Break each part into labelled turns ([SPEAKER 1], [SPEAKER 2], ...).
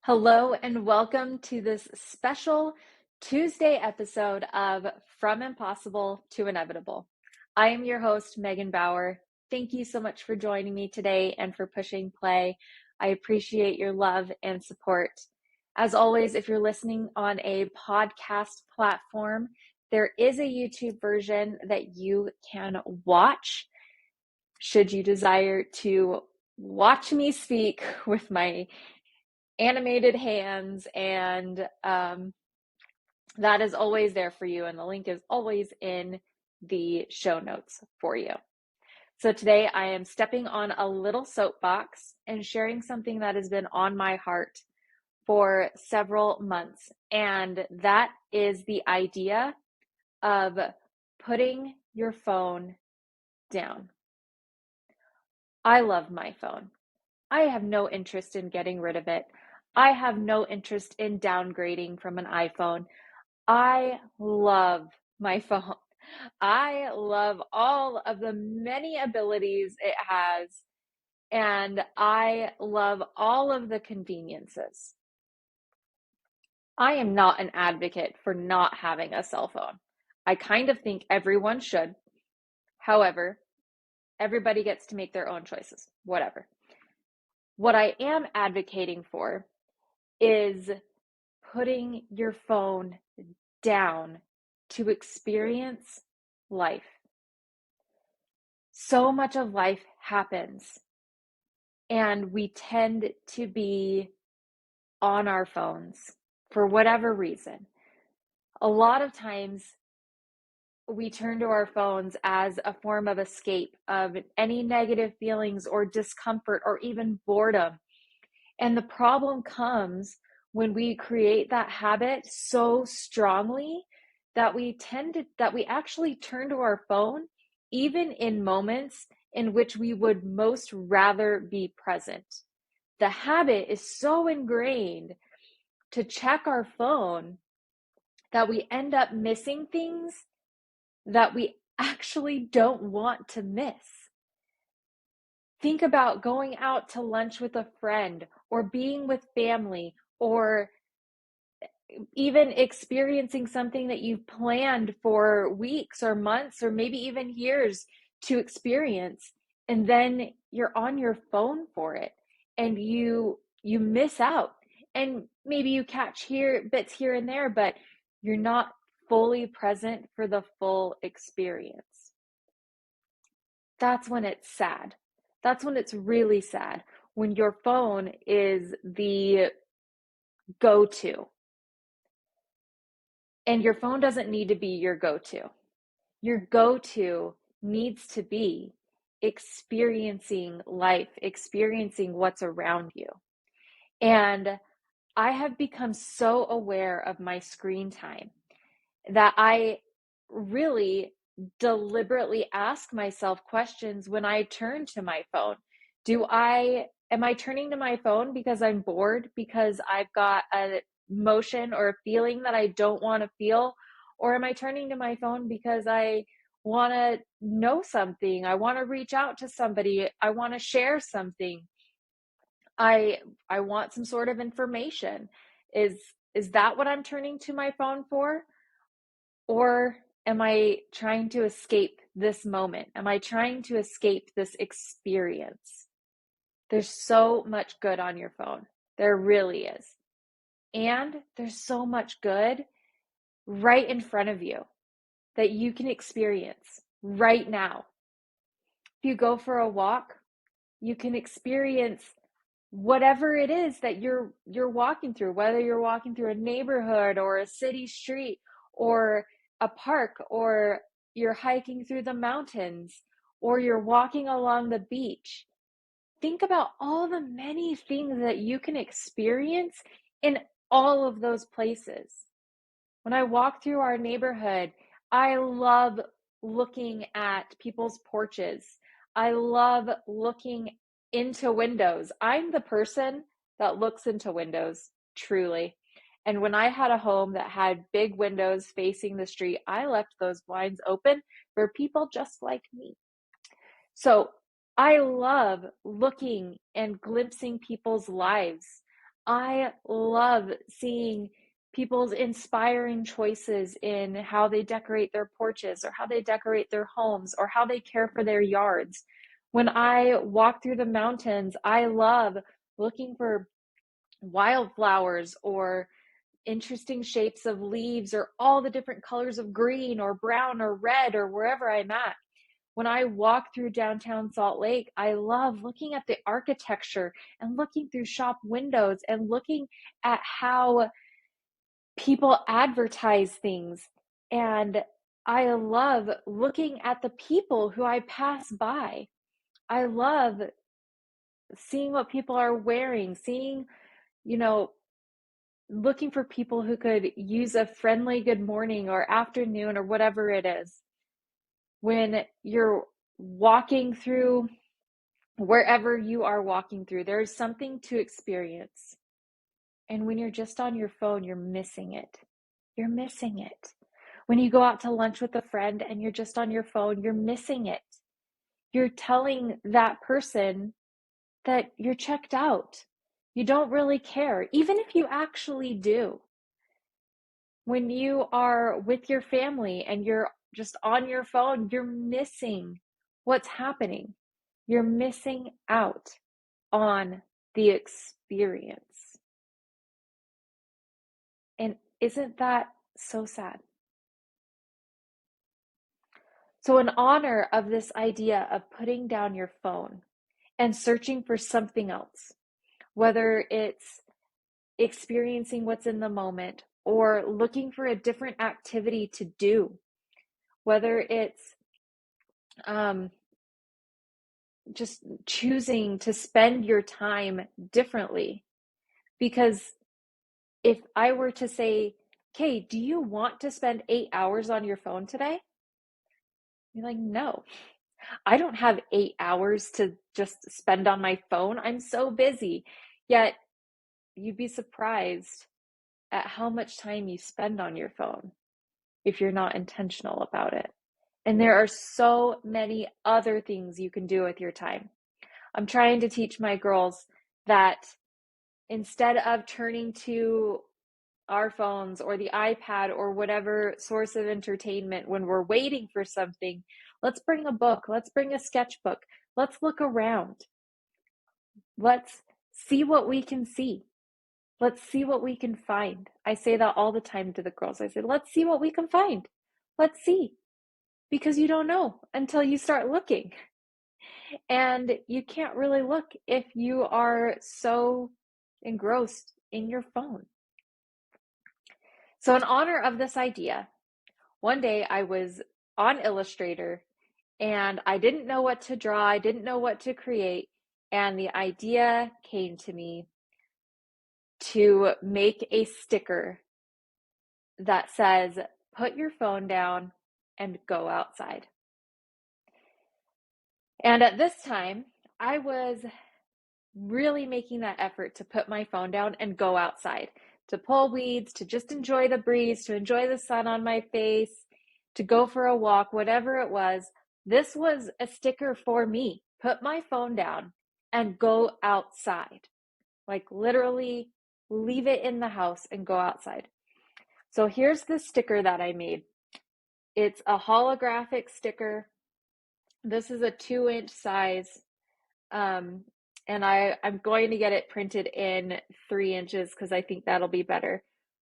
[SPEAKER 1] Hello and welcome to this special Tuesday episode of From Impossible to Inevitable. I am your host, Megan Bauer. Thank you so much for joining me today and for pushing play. I appreciate your love and support. As always, if you're listening on a podcast platform, there is a YouTube version that you can watch should you desire to watch me speak with my animated hands, and that is always there for you, and the link is always in the show notes for you. So today I am stepping on a little soapbox and sharing something that has been on my heart for several months, and that is the idea of putting your phone down. I love my phone. I have no interest in getting rid of it. I have no interest in downgrading from an iPhone. I love my phone. I love all of the many abilities it has, and I love all of the conveniences. I am not an advocate for not having a cell phone. I kind of think everyone should. However, everybody gets to make their own choices, whatever. What I am advocating for is putting your phone down to experience life. So much of life happens, and we tend to be on our phones for whatever reason. A lot of times, we turn to our phones as a form of escape of any negative feelings or discomfort or even boredom. And the problem comes when we create that habit so strongly that we actually turn to our phone even in moments in which we would most rather be present. The habit is so ingrained to check our phone that we end up missing things that we actually don't want to miss. Think about going out to lunch with a friend or being with family or even experiencing something that you've planned for weeks or months or maybe even years to experience, and then you're on your phone for it and you miss out, and maybe you catch bits here and there, but you're not fully present for the full experience. That's when it's sad. That's when it's really sad, when your phone is the go-to. And your phone doesn't need to be your go-to. Your go-to needs to be experiencing life, experiencing what's around you. And I have become so aware of my screen time that I really deliberately ask myself questions when I turn to my phone. Am I turning to my phone because I'm bored, because I've got a emotion or a feeling that I don't want to feel? Or am I turning to my phone because I want to know something? I want to reach out to somebody. I want to share something. I want some sort of information. Is that what I'm turning to my phone for? Or am I trying to escape this moment? Am I trying to escape this experience? There's so much good on your phone. There really is. And there's so much good right in front of you that you can experience right now. If you go for a walk, you can experience whatever it is that you're walking through, whether you're walking through a neighborhood or a city street or a park, or you're hiking through the mountains, or you're walking along the beach. Think about all the many things that you can experience in all of those places. When I walk through our neighborhood, I love looking at people's porches. I love looking into windows. I'm the person that looks into windows, truly. And when I had a home that had big windows facing the street, I left those blinds open for people just like me. So I love looking and glimpsing people's lives. I love seeing people's inspiring choices in how they decorate their porches or how they decorate their homes or how they care for their yards. When I walk through the mountains, I love looking for wildflowers or interesting shapes of leaves or all the different colors of green or brown or red or wherever I'm at. When I walk through downtown Salt Lake, I love looking at the architecture and looking through shop windows and looking at how people advertise things. And I love looking at the people who I pass by. I love seeing what people are wearing, seeing, looking for people who could use a friendly good morning or afternoon or whatever it is. When you're walking through wherever you are walking through, there's something to experience. And when you're just on your phone, you're missing it. You're missing it. When you go out to lunch with a friend and you're just on your phone, you're missing it. You're telling that person that you're checked out. You don't really care, even if you actually do. When you are with your family and you're just on your phone, you're missing what's happening. You're missing out on the experience. And isn't that so sad? So, in honor of this idea of putting down your phone and searching for something else, whether it's experiencing what's in the moment or looking for a different activity to do, whether it's just choosing to spend your time differently. Because if I were to say, okay, do you want to spend 8 hours on your phone today? You're like, no, I don't have 8 hours to just spend on my phone. I'm so busy. Yet you'd be surprised at how much time you spend on your phone if you're not intentional about it. And there are so many other things you can do with your time. I'm trying to teach my girls that instead of turning to our phones or the iPad or whatever source of entertainment when we're waiting for something, let's bring a book, let's bring a sketchbook, let's look around. Let's see what we can see. Let's see what we can find. I say that all the time to the girls. I say, let's see what we can find. Let's see. Because you don't know until you start looking. And you can't really look if you are so engrossed in your phone. So in honor of this idea, one day I was on Illustrator and I didn't know what to draw. I didn't know what to create. And the idea came to me to make a sticker that says, put your phone down and go outside. And at this time, I was really making that effort to put my phone down and go outside, to pull weeds, to just enjoy the breeze, to enjoy the sun on my face, to go for a walk, whatever it was. This was a sticker for me. Put my phone down and go outside. Like literally leave it in the house and go outside. So here's the sticker that I made. It's a holographic sticker. This is a 2-inch size. And I'm going to get it printed in 3 inches because I think that'll be better.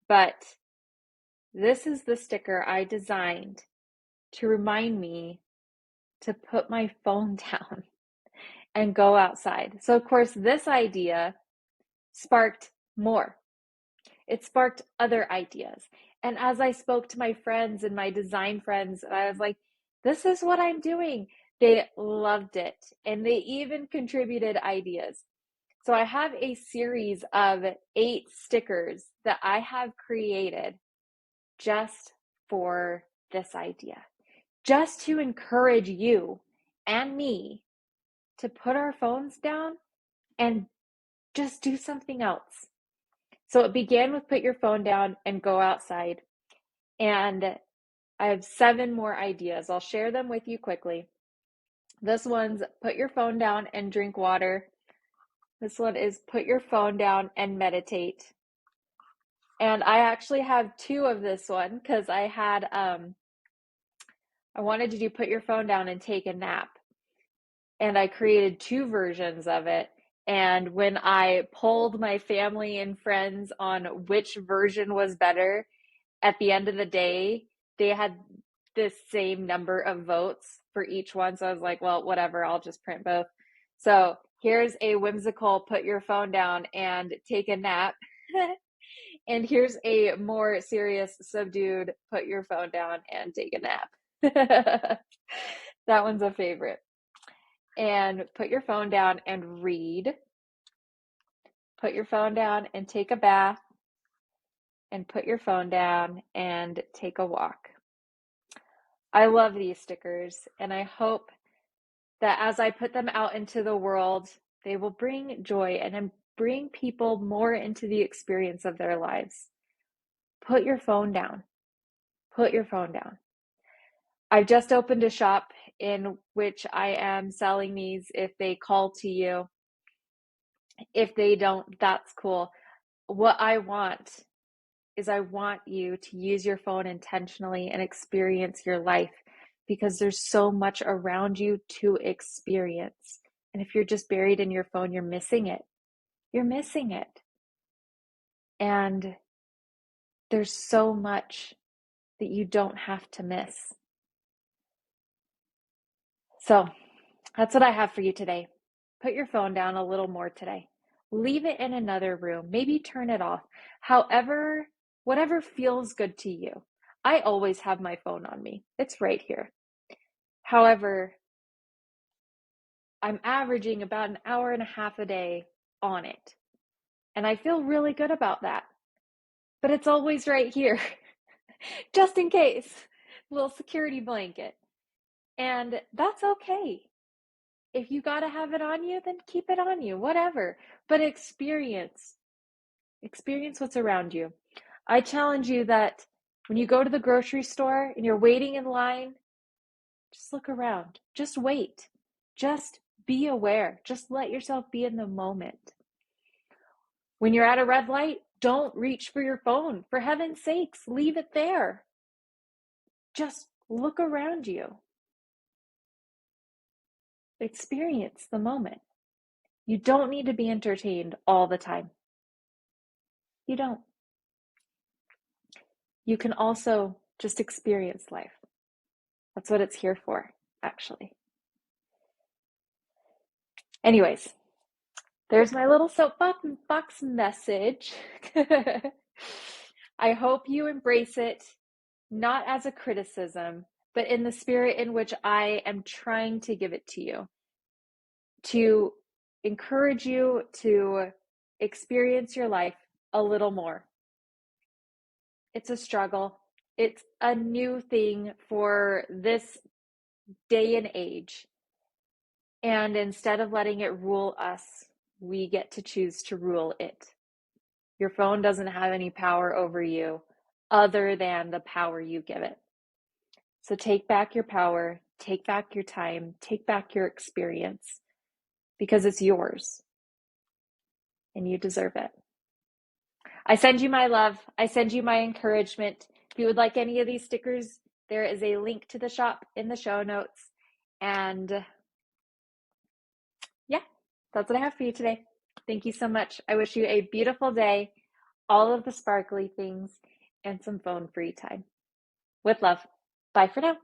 [SPEAKER 1] But this is the sticker I designed to remind me to put my phone down and go outside. So of course, this idea sparked more. It sparked other ideas. And as I spoke to my friends and my design friends, I was like, this is what I'm doing. They loved it. And they even contributed ideas. So I have a series of 8 stickers that I have created just for this idea, just to encourage you and me to put our phones down and just do something else. So it began with put your phone down and go outside. And I have 7 more ideas. I'll share them with you quickly. This one's put your phone down and drink water. This one is put your phone down and meditate. And I actually have two of this one because I wanted to do put your phone down and take a nap. And I created two versions of it. And when I polled my family and friends on which version was better, at the end of the day, they had the same number of votes for each one. So I was like, well, whatever, I'll just print both. So here's a whimsical put your phone down and take a nap. And here's a more serious, subdued put your phone down and take a nap. That one's a favorite. And put your phone down and read. Put your phone down and take a bath. And put your phone down and take a walk. I love these stickers, and I hope that as I put them out into the world, they will bring joy and bring people more into the experience of their lives. Put your phone down. Put your phone down. I've just opened a shop in which I am selling these if they call to you. If they don't, that's cool. What I want is I want you to use your phone intentionally and experience your life because there's so much around you to experience. And if you're just buried in your phone, you're missing it. You're missing it. And there's so much that you don't have to miss. So that's what I have for you today. Put your phone down a little more today. Leave it in another room. Maybe turn it off. However, whatever feels good to you. I always have my phone on me. It's right here. However, I'm averaging about an hour and a half a day on it. And I feel really good about that. But it's always right here, just in case. Little security blanket. And that's okay. If you got to have it on you, then keep it on you, whatever. But experience what's around you. I challenge you that when you go to the grocery store and you're waiting in line, just look around. Just wait. Just be aware. Just let yourself be in the moment. When you're at a red light, don't reach for your phone. For heaven's sakes, leave it there. Just look around you. Experience the moment. You don't need to be entertained all the time. You don't. You can also just experience life. That's what it's here for, actually. Anyways, there's my little soapbox message. I hope you embrace it, not as a criticism, but in the spirit in which I am trying to give it to you, to encourage you to experience your life a little more. It's a struggle. It's a new thing for this day and age. And instead of letting it rule us, we get to choose to rule it. Your phone doesn't have any power over you other than the power you give it. So take back your power, take back your time, take back your experience because it's yours and you deserve it. I send you my love. I send you my encouragement. If you would like any of these stickers, there is a link to the shop in the show notes. And yeah, that's what I have for you today. Thank you so much. I wish you a beautiful day, all of the sparkly things, and some phone free time. With love. Bye for now.